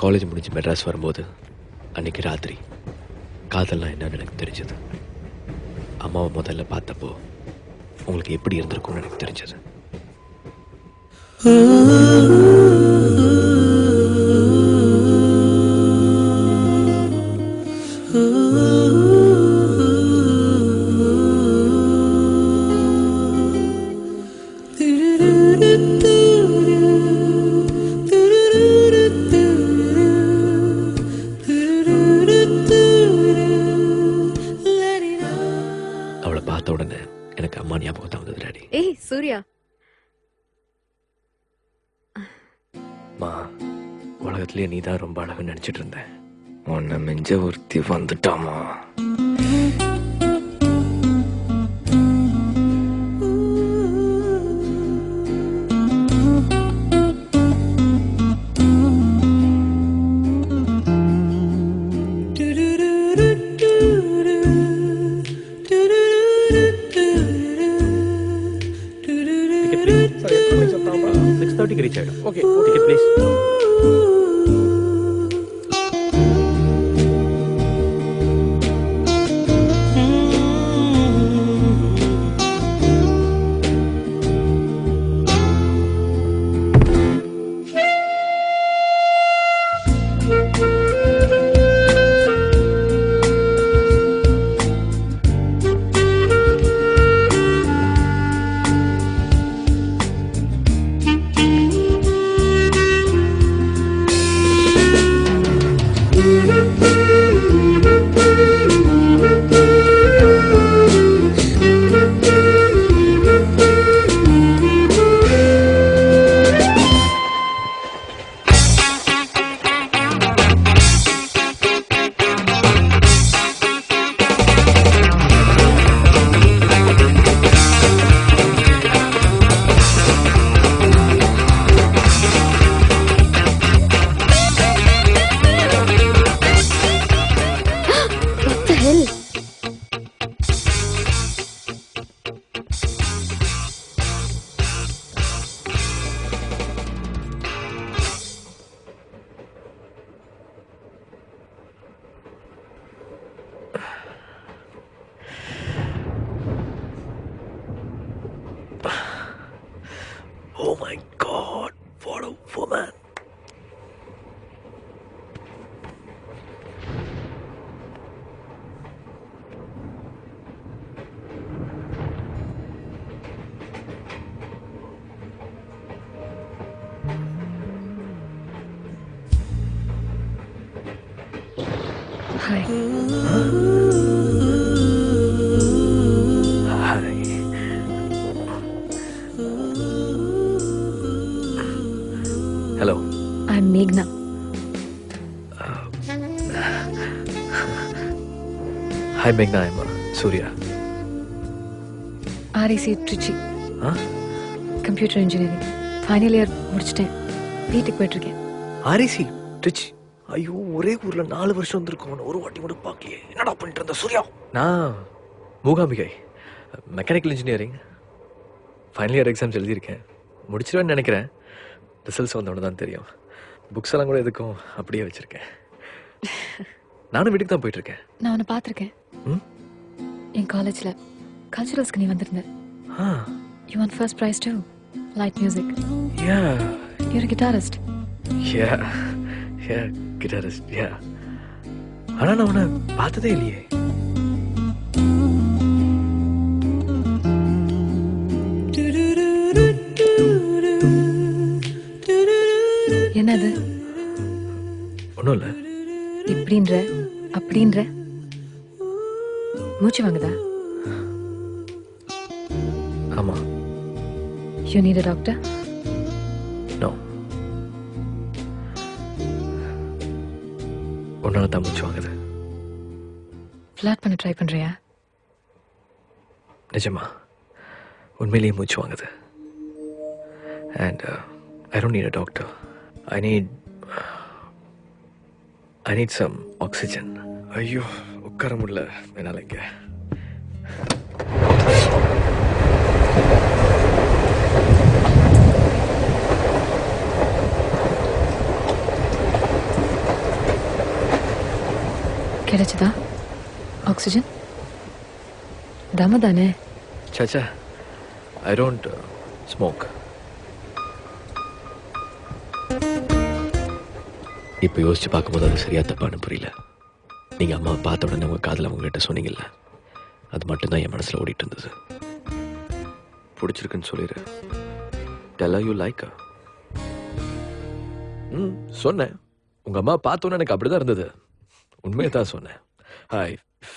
College முடிஞ்சு மெட்ராஸ் வரும்போது அன்னைக்கு ராத்திரி காதல்லாம் என்னன்னு எனக்கு தெரிஞ்சது. அம்மாவை முதல்ல பார்த்தப்போ உங்களுக்கு எப்படி இருந்திருக்கும்னு எனக்கு தெரிஞ்சது. அவளை பார்த்த உடனே எனக்கு அம்மா ஞாபகம் தான் வந்தது டாடி. ஏய் சூர்யா, உலகத்திலேயே நீ தான் ரொம்ப அழகு நினைச்சிட்டு இருந்தேன். உன்னை மெஞ்ச ஒருத்தி வந்துட்டாமா. reach out. Okay, ticket please. Oh my God, what a woman. Hi. Hello. I'm Meghna. Hi Meghna, I'm Surya. REC Trichy. Huh? Computer engineering. Final year முடிச்சிட்டேன். வீட்டுக்கு போயிட்டு இருக்கேன். REC Trichy. ஐயோ, ஒரே ஊர்ல 4 வருஷம் வந்திருக்கோம். ஒரு வாட்டி கூட பார்க்கலையே. என்னடா பண்ணிட்டு இருந்த சூர்யா? நான் Mookambika, mechanical engineering final year exams எழுதியிருக்கேன். முடிச்சிருவேன்னு நினைக்கிறேன். ரிசல்ட்ஸ் வந்தவொன்னு தான் தெரியும். புக்ஸ் எல்லாம் கூட எதுக்கும் அப்படியே வச்சிருக்கேன். நானும் வீட்டுக்கு தான் போயிட்டு இருக்கேன். நான் உன்னை பார்த்துருக்கேன். என் காலேஜ்ல கல்ச்சுரல்ஸ்க்கு நீ வந்திருந்த. You won first prize too. Light music. Yeah. You're a guitarist. Yeah, guitarist, yeah. ஆனா நான் உன்னை பார்த்ததே இல்லையே. என்னது? ஒன்றும் இல்லை. இப்படின்ற அப்படின்ற மூச்சு வாங்குதா? ஆமா. You need a doctor? No. உன்னால தான் மூச்சு வாங்குது. ஃப்ளாட் பண்ண ட்ரை பண்றியா? நிஜமா உண்மையிலேயே மூச்சு வாங்குது. And I don't need a doctor. I need some oxygen. ஐயோ, உட்கார முடியல என்னால இங்க. கிடைச்சதா ஆக்சிஜன்? தம தானே? சச்சா, ஐ டோன்ட் ஸ்மோக். இப்போ யோசிச்சு பார்க்கும்போது அது சரியா தப்பான்னு புரியல. நீங்கள் அம்மாவை பார்த்த உடனே உங்கள் காதில் அவங்ககிட்ட சொன்னீங்கல்ல, அது மட்டும்தான் என் மனசில் ஓடிட்டு இருந்தது. பிடிச்சிருக்குன்னு சொல்லிடு. Tell you like. சொன்னேன். உங்கள் அம்மா பார்த்தோன்னே எனக்கு அப்படி தான் இருந்தது. உண்மையை தான் சொன்னேன். I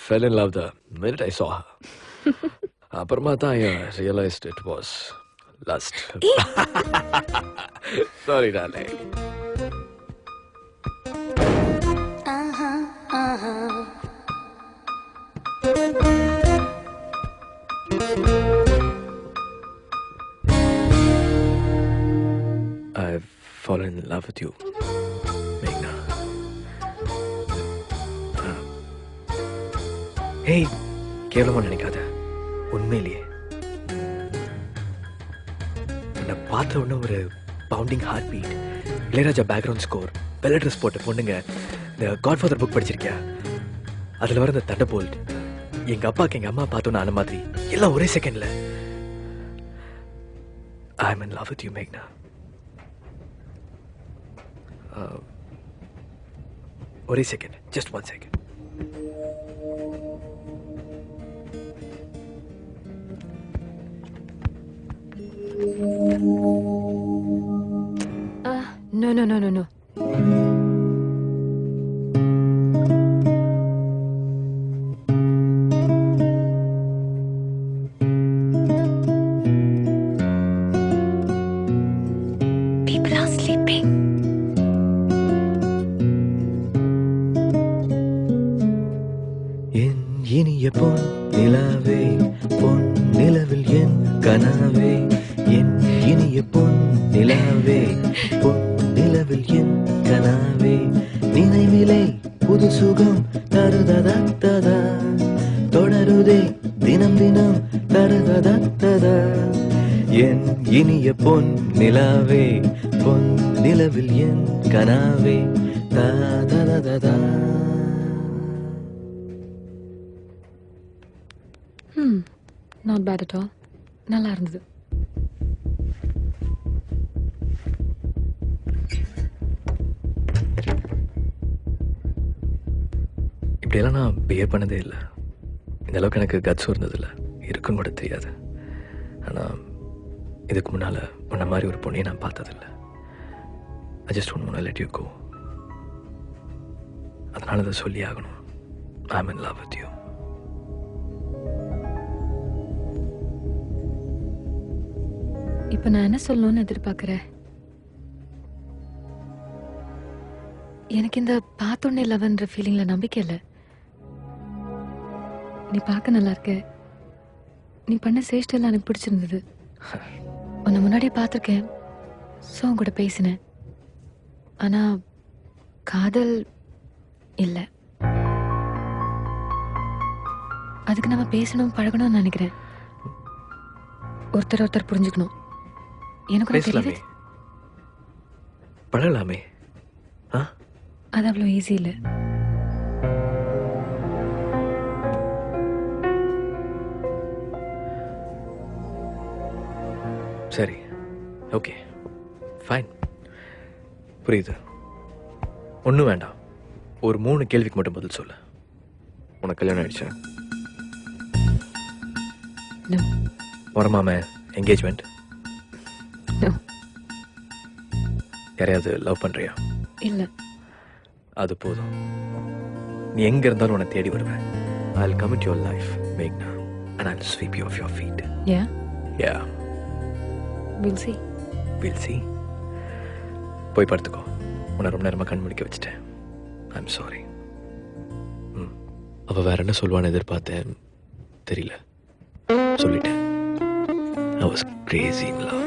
fell in love the minute I saw her. அப்புறமா தான் I realised it was lust. Sorry darling. I've fallen in love with you, Meghna. Hey, கேவலமா நினைக்காத. உண்மையிலேயே உன்னை பார்த்த உடனே ஒரு pounding heart beat, Ilaiyaraaja background score, வெள்ளை ட்ரெஸ் போட்ட பொண்ணுங்க, இந்த காட்ஃபாதர் புக் படிச்சிருக்கியா, அதில் வர இந்த தண்டபோல்ட், எங்கள் அப்பாவுக்கு எங்கள் அம்மா பார்த்தோன்னு ஆன மாதிரி எல்லாம் ஒரே செகண்டில். I'm in love with you, Meghna. ஒரே second, just 1 second. No. People are sleeping. என் இனிய பொன் நிலாவே, பொன் நிலவில் என் கனாவே, என் இனிய பொன் நிலாவே, பொன் நிலவில் என் கனாவே, நினைவிலே புது சுகம் தருததா, தொடருதே தினம் தினம் தருததா, என் இனிய பொன் நிலாவே, பொன் நிலவில் என் கனாவே, ததததா. Not bad at all. நல்லா இருந்தது. இப்படியெல்லாம் நான் பிஹேவ் பண்ணதே இல்லை. இந்த அளவுக்கு எனக்கு கட்ஸ் இருந்ததில்லை, இருக்குன்னு கூட தெரியாது. ஆனால் இதுக்கு முன்னால் உன்ன மாதிரி ஒரு பொண்ணையை நான் பார்த்ததில்லை. I just don't want to let you go. அதனால அதை சொல்லி ஆகணும். I'm in love with you. இப்போ நான் என்ன சொல்லணும்னு எதிர்பார்க்குறேன்? எனக்கு இந்த பார்த்தோன்னே லவ்ன்ற ஃபீலிங்ல நம்பிக்கை இல்லை. நீ பார்க்க நல்லா இருக்க. நீ பண்ண சேஷ்டெல்லாம் எனக்கு பிடிச்சிருந்தது. உன்னை முன்னாடியே பார்த்துருக்கேன். ஸோ உன் கூட பேசினேன். ஆனால் காதல் இல்லை. அதுக்கு நம்ம பேசணும், பழகணும்னு நினைக்கிறேன். ஒருத்தர் புரிஞ்சுக்கணும். எனக்கு பேசலாமே, பழகலாமே. அது அவ்வளோ ஈஸி இல்லை. சரி, ஓகே, ஃபைன், புரியுது. ஒன்றும் வேண்டாம். ஒரு 3 கேள்விக்கு மட்டும் பதில் சொல்லு. உனக்கு கல்யாணம் ஆயிடுச்சா? No. வரமாம என்கேஜ்மெண்ட்? No. யாரையாவது லவ் பண்றியா? இல்லை. அது போதும். நீ எங்க இருந்தாலும் உன்னை தேடி வருவேன். I'll come into your life, Meghna, and I'll sweep you off your feet. Yeah? Yeah. We'll see. We'll see. போய் படுத்துக்கோ. உன்னை ரொம்ப நேரமாக கண் முடிக்க வச்சுட்டேன். I'm sorry. அவ வேற என்ன சொல்லுவான்னு எதிர்பார்த்தேன், தெரியல. சொல்லிட்டேன். I was crazy in love.